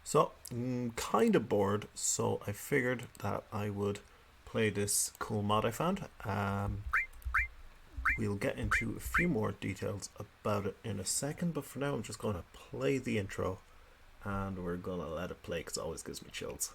So, kind of bored, so I figured that I would play this cool mod I found. We'll get into a few more details about it in a second, but for now I'm just going to play the intro and we're going to let it play because it always gives me chills.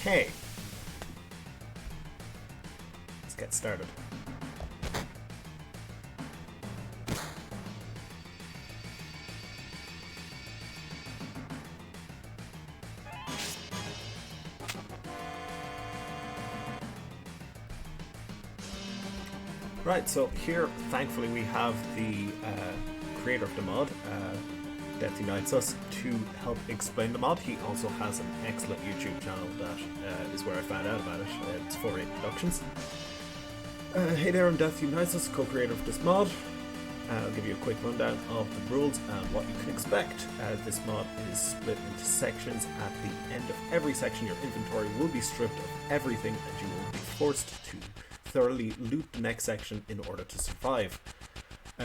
Okay, let's get started. Right, so here, thankfully, we have the creator of the mod, Death Unites Us, to help explain the mod. He also has an excellent YouTube channel that is where I found out about it. It's 48 Productions. Hey there, I'm Death Unites Us, co-creator of this mod. I'll give you a quick rundown of the rules and what you can expect. This mod is split into sections. At the end of every section, your inventory will be stripped of everything and you will be forced to thoroughly loot the next section in order to survive.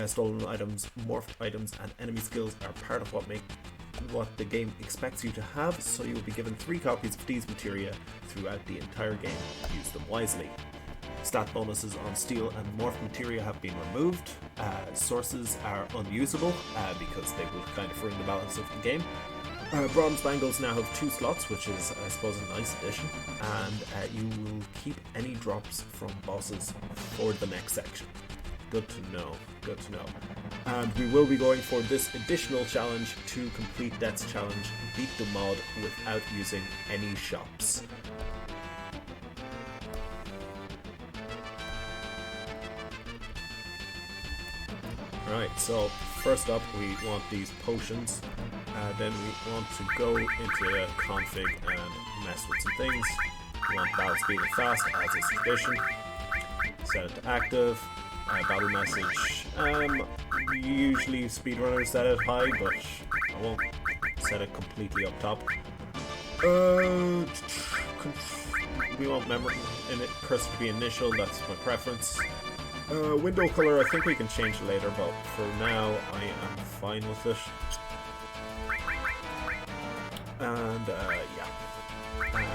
Stolen items, morphed items, and enemy skills are part of what the game expects you to have, so you will be given 3 copies of these materia throughout the entire game. Use them wisely. Stat bonuses on steel and morphed materia have been removed. Sources are unusable because they will kind of ruin the balance of the game. Bronze bangles now have 2 slots, which is, I suppose, a nice addition, and you will keep any drops from bosses for the next section. Good to know, good to know. And we will be going for this additional challenge to complete Death's challenge, beat the mod without using any shops. Right, so first up we want these potions. Then we want to go into config and mess with some things. We want battle speed and fast as is tradition. Set it to active. Battle message. Usually speedrunners set it high, but I won't set it completely up top. We want memory in it, cursor to be initial, that's my preference. Window color, I think we can change later, but for now I am fine with it. And yeah, and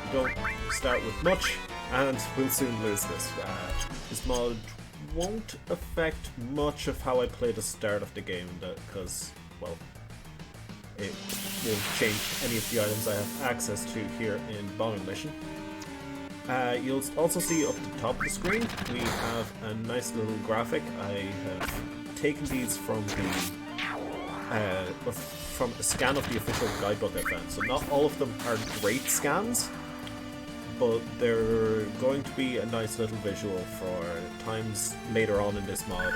we don't start with much, and we'll soon lose this. This mod won't affect much of how I play the start of the game, because, well, it won't change any of the items I have access to here in Bombing Mission. You'll also see up the top of the screen we have a nice little graphic. I have taken these from the from a scan of the official guidebook I found. So not all of them are great scans, but they're going to be a nice little visual for times later on in this mod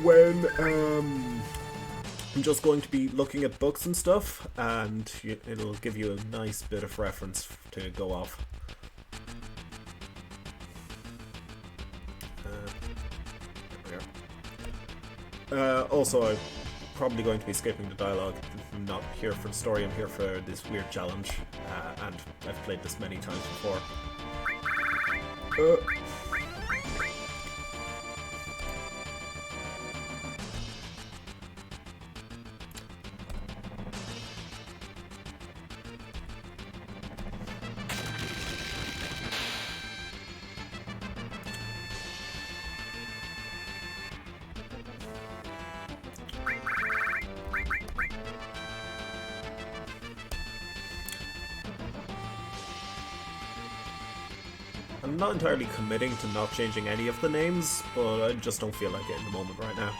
when I'm just going to be looking at books and stuff, and it'll give you a nice bit of reference to go off. Also, I'm probably going to be skipping the dialogue. I'm not here for the story, I'm here for this weird challenge, and I've played this many times before. I'm not entirely committing to not changing any of the names, but I just don't feel like it in the moment right now.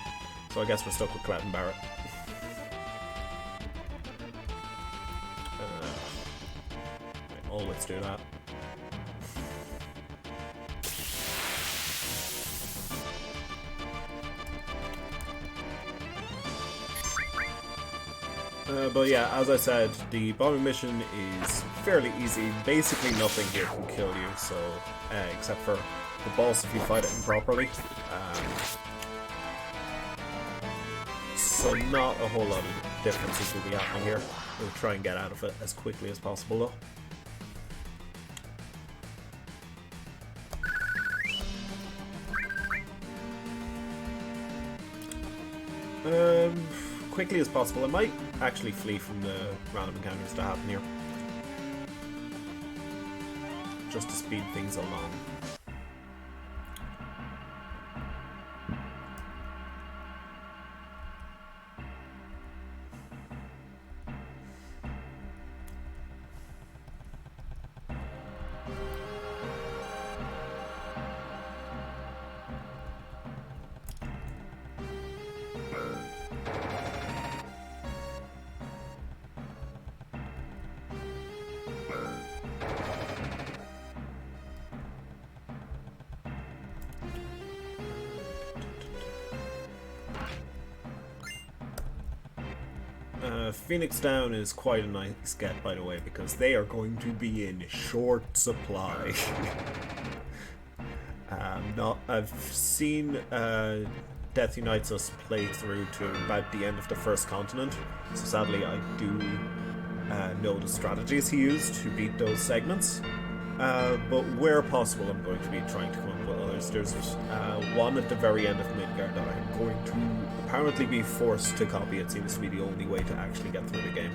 So I guess we're stuck with Clout and Barrett. I always do that. But yeah, as I said, the bombing mission is fairly easy. Basically nothing here can kill you, so except for the boss if you fight it improperly. So not a whole lot of differences will be happening here. We'll try and get out of it as quickly as possible though. Quickly as possible. I might actually flee from the random encounters that happen here, just to speed things along. Phoenix Down is quite a nice get, by the way, because they are going to be in short supply. I've seen Death Unites Us play through to about the end of the first continent, so sadly I do know the strategies he used to beat those segments. But where possible, I'm going to be trying to come up with others. There's one at the very end of Midgard that I'm going to apparently be forced to copy. It seems to be the only way to actually get through the game.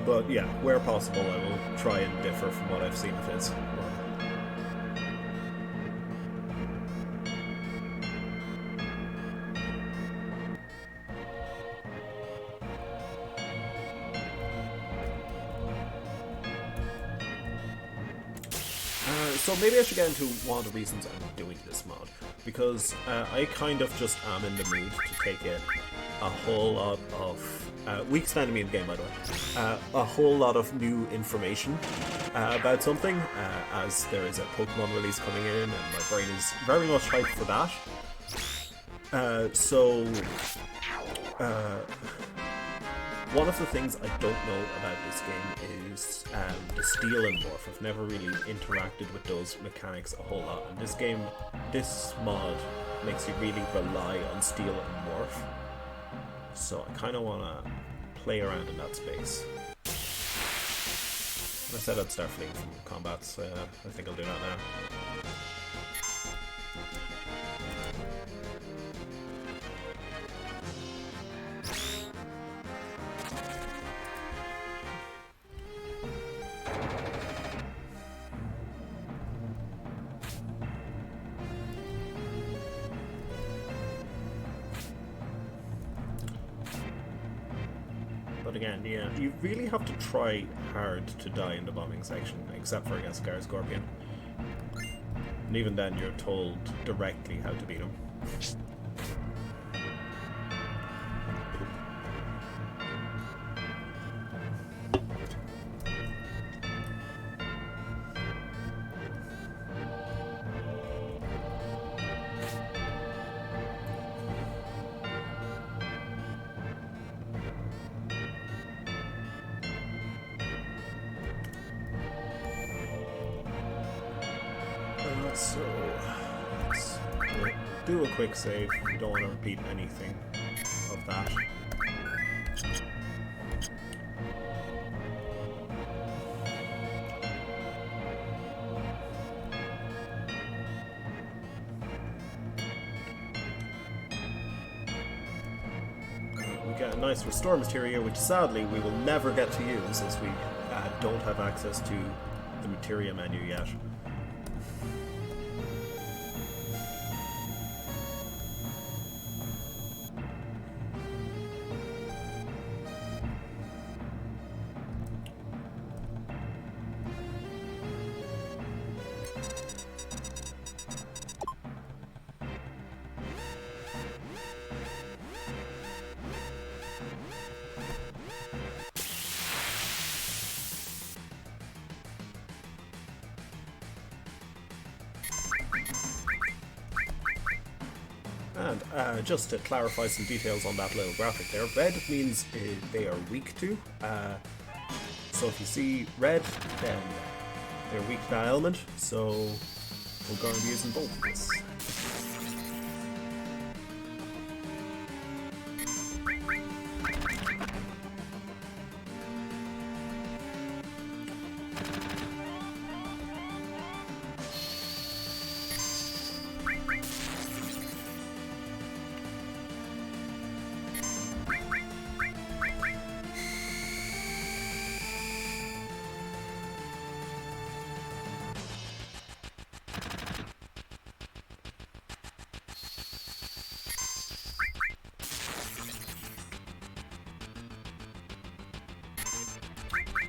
But yeah, where possible, I will try and differ from what I've seen of his. So maybe I should get into one of the reasons I'm doing this mod, because I kind of just am in the mood to take in a whole lot of weak enemy in the game, by the way, a whole lot of new information about something, as there is a Pokemon release coming in, and my brain is very much hyped for that. One of the things I don't know about this game is the steal and morph. I've never really interacted with those mechanics a whole lot, and this mod makes you really rely on steal and morph. So I kind of want to play around in that space. I said I'd start fleeing from combat, so I think I'll do that now. But again, yeah, you really have to try hard to die in the bombing section, except for against Scorpion. And even then, you're told directly how to beat him. So let's do a quick save. We don't want to repeat anything of that. We get a nice restore materia, which sadly we will never get to use as we don't have access to the materia menu yet. And just to clarify some details on that little graphic there, red means they are weak to. So if you see red, then they're weak to that element. So we're going to be using both of this.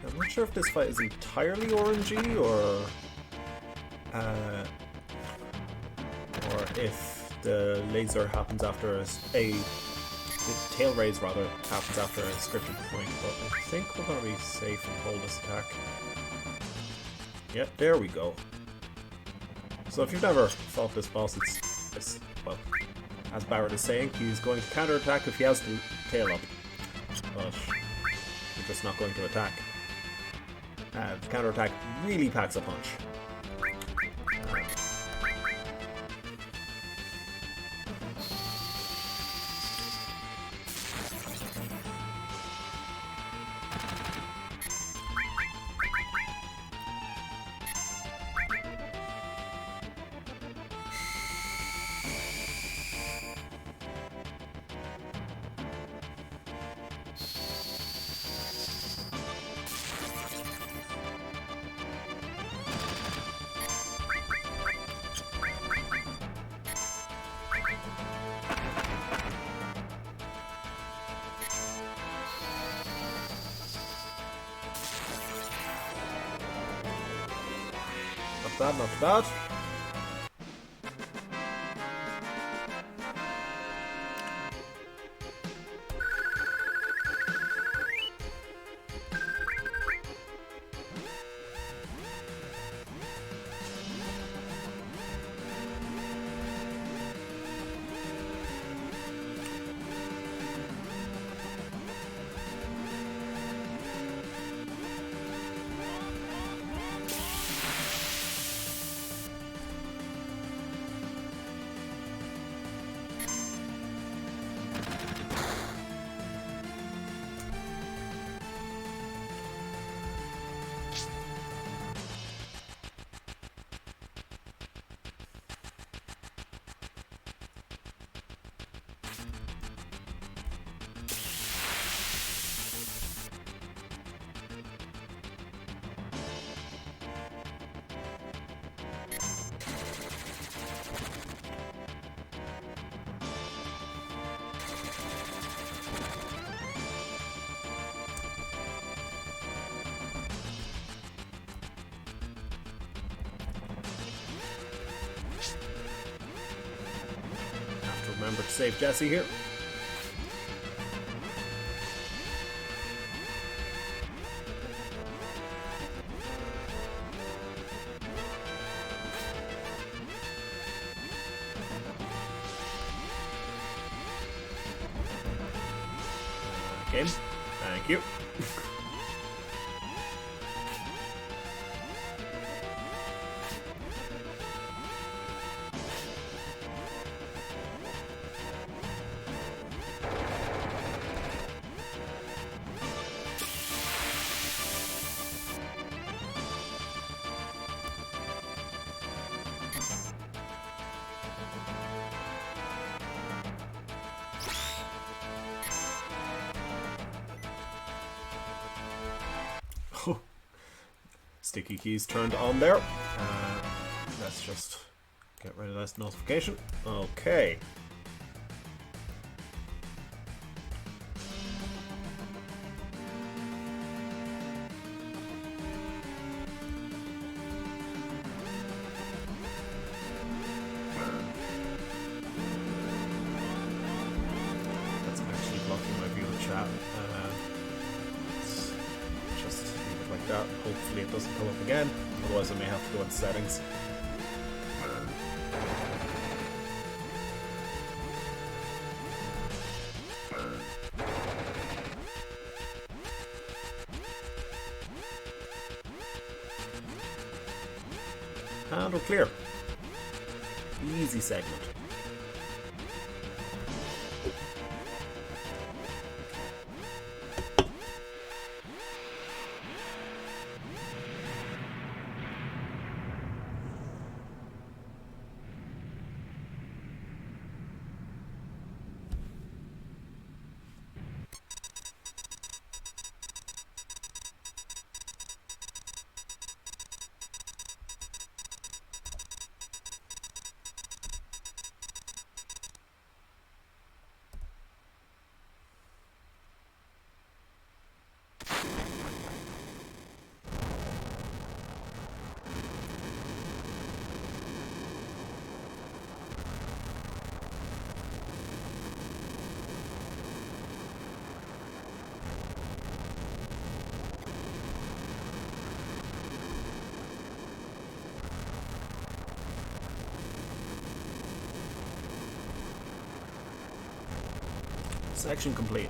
I'm not sure if this fight is entirely orangey or if the laser happens after the tail raise rather happens after a scripted point, but I think we're going to be safe and hold this attack. Yep, there we go. So if you've never fought this boss, it's well, as Barrett is saying, he's going to counter-attack if he has the tail up, but he's just not going to attack. The counter-attack really packs a punch. Not too bad. remember to save Jesse here. Game. Thank you. Sticky keys turned on there. Let's just get rid of that notification. Okay. That's actually blocking my view of chat. Just leave it like that. Hopefully it doesn't come up again. Otherwise I may have to go into settings. And we're clear. Easy segment. Section complete.